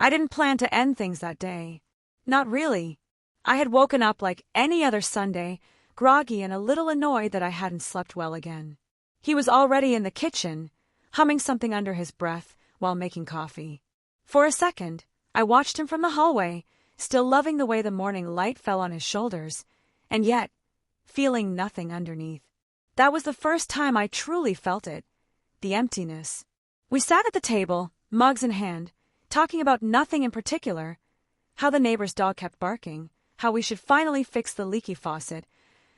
I didn't plan to end things that day. Not really. I had woken up like any other Sunday, groggy and a little annoyed that I hadn't slept well again. He was already in the kitchen, humming something under his breath while making coffee. For a second, I watched him from the hallway, still loving the way the morning light fell on his shoulders, and yet feeling nothing underneath. That was the first time I truly felt it, the emptiness. We sat at the table, mugs in hand, talking about nothing in particular, how the neighbor's dog kept barking, how we should finally fix the leaky faucet,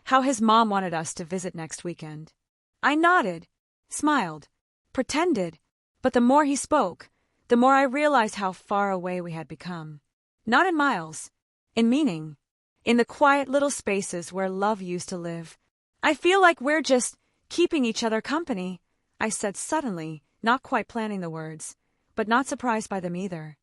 how his mom wanted us to visit next weekend. I nodded, smiled, pretended, but the more he spoke, the more I realized how far away we had become. Not in miles, in meaning, in the quiet little spaces where love used to live. I feel like we're just keeping each other company, I said suddenly, not quite planning the words, but not surprised by them either.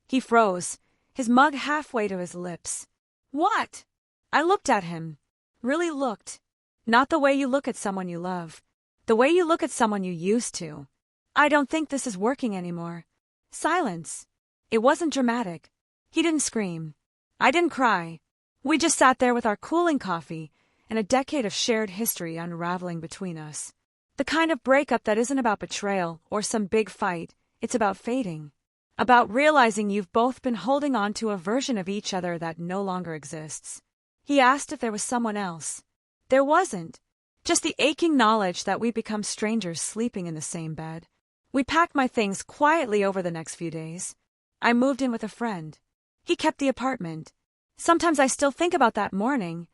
He froze, his mug halfway to his lips. What? I looked at him. Really looked. Not the way you look at someone you love. The way you look at someone you used to. I don't think this is working anymore. Silence. It wasn't dramatic. He didn't scream. I didn't cry. We just sat there with our cooling coffee and a decade of shared history unraveling between us. The kind of breakup that isn't about betrayal or some big fight, it's about fading. About realizing you've both been holding on to a version of each other that no longer exists. He asked if there was someone else. There wasn't. Just the aching knowledge that we'd become strangers sleeping in the same bed. We packed my things quietly over the next few days. I moved in with a friend. He kept the apartment. Sometimes I still think about that morning,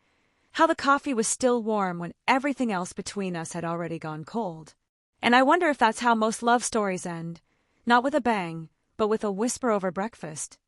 how the coffee was still warm when everything else between us had already gone cold. And I wonder if that's how most love stories end, not with a bang, but with a whisper over breakfast.